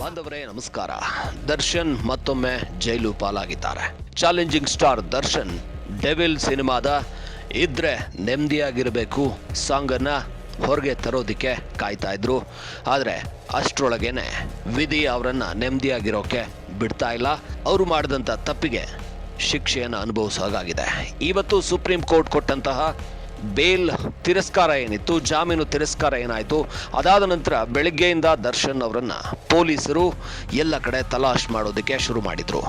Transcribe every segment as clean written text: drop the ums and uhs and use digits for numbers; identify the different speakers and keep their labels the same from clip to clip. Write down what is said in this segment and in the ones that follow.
Speaker 1: ಬಾಂಧವರೇ ನಮಸ್ಕಾರ. ದರ್ಶನ್ ಮತ್ತೊಮ್ಮೆ ಜೈಲು ಪಾಲಾಗಿದ್ದಾರೆ. ಚಾಲೆಂಜಿಂಗ್ ಸ್ಟಾರ್ ದರ್ಶನ್ ಡೆವಿಲ್ ಸಿನಿಮಾದ ಇದ್ರೆ ನೆಮ್ಮದಿಯಾಗಿರಬೇಕು ಸಾಂಗನ್ನ ಹೊರಗೆ ತರೋದಕ್ಕೆ ಕಾಯ್ತಾ ಇದ್ರು. ಆದರೆ ಅಷ್ಟರೊಳಗೇನೆ ವಿಧಿ ಅವರನ್ನ ನೆಮ್ಮದಿಯಾಗಿರೋಕೆ ಬಿಡ್ತಾ ಇಲ್ಲ. ಅವರು ಮಾಡಿದಂಥ ತಪ್ಪಿಗೆ ಶಿಕ್ಷೆಯನ್ನು ಅನುಭವಿಸೋಗಾಗಿದೆ. ಇವತ್ತು ಸುಪ್ರೀಂ ಕೋರ್ಟ್ ಕೊಟ್ಟಂತಹ ಬೇಲ್ ತಿರಸ್ಕಾರ ಏನಿತ್ತು, ಜಾಮೀನು ತಿರಸ್ಕಾರ ಏನಾಯಿತು, ಅದಾದ ನಂತರ ಬೆಳಗ್ಗೆಯಿಂದ ದರ್ಶನ್ ಅವರನ್ನ ಪೊಲೀಸರು ಎಲ್ಲ ಕಡೆ ತಲಾಶ್ ಮಾಡೋದಕ್ಕೆ ಶುರು ಮಾಡಿದ್ರು.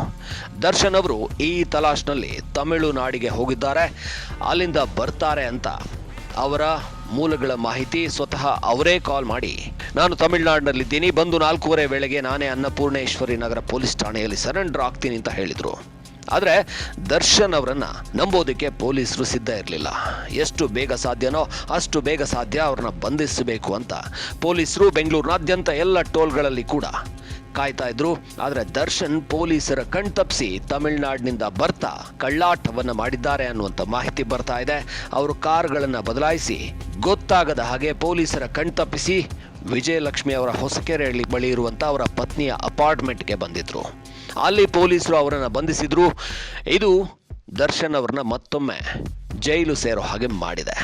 Speaker 1: ದರ್ಶನ್ ಅವರು ಈ ತಲಾಶ್ನಲ್ಲಿ ತಮಿಳುನಾಡಿಗೆ ಹೋಗಿದ್ದಾರೆ. ಅಲ್ಲಿಂದ ಬರ್ತಾರೆ ಅಂತ ಅವರ ಮೂಲಗಳ ಮಾಹಿತಿ ಸ್ವತಃ ಅವರೇ ಕಾಲ್ ಮಾಡಿ, ನಾನು ತಮಿಳುನಾಡಿನಲ್ಲಿದ್ದೀನಿ, ಬಂದು 4:15 ವೇಳೆಗೆ ನಾನೇ ಅನ್ನಪೂರ್ಣೇಶ್ವರಿ ನಗರ ಪೊಲೀಸ್ ಠಾಣೆಯಲ್ಲಿ ಸರೆಂಡರ್ ಆಗ್ತೀನಿ ಅಂತ ಹೇಳಿದರು. ಆದರೆ ದರ್ಶನ್ ಅವರನ್ನ ನಂಬೋದಕ್ಕೆ ಪೊಲೀಸರು ಸಿದ್ಧ ಇರಲಿಲ್ಲ. ಎಷ್ಟು ಬೇಗ ಸಾಧ್ಯನೋ ಅಷ್ಟು ಬೇಗ ಸಾಧ್ಯ ಅವ್ರನ್ನ ಬಂಧಿಸಬೇಕು ಅಂತ ಪೊಲೀಸರು ಬೆಂಗಳೂರಿನಾದ್ಯಂತ ಎಲ್ಲ ಟೋಲ್ಗಳಲ್ಲಿ ಕೂಡ ಕಾಯ್ತಾ ಇದ್ರು. ಆದರೆ ದರ್ಶನ್ ಪೊಲೀಸರ ಕಣ್ತಪ್ಪಿಸಿ ತಮಿಳುನಾಡಿನಿಂದ ಬರ್ತಾ ಕಳ್ಳಾಟವನ್ನು ಮಾಡಿದ್ದಾರೆ ಅನ್ನುವಂಥ ಮಾಹಿತಿ ಬರ್ತಾ ಇದೆ. ಅವರು ಕಾರ್ಗಳನ್ನು ಬದಲಾಯಿಸಿ ಗೊತ್ತಾಗದ ಹಾಗೆ ಪೊಲೀಸರ ಕಣ್ತಪ್ಪಿಸಿ ವಿಜಯಲಕ್ಷ್ಮಿ ಅವರ ಹೊಸಕೆರೆ ಬಳಿ ಇರುವಂಥ ಅವರ ಪತ್ನಿಯ ಅಪಾರ್ಟ್ಮೆಂಟ್ಗೆ ಬಂದಿದ್ರು. ಅಲ್ಲಿ ಪೊಲೀಸರು ಅವರನ್ನು ಬಂಧಿಸಿದ್ರು. ಇದು ದರ್ಶನ್ ಅವರನ್ನ ಮತ್ತೊಮ್ಮೆ ಜೈಲು ಸೇರೋ ಹಾಗೆ ಮಾಡಿದೆ.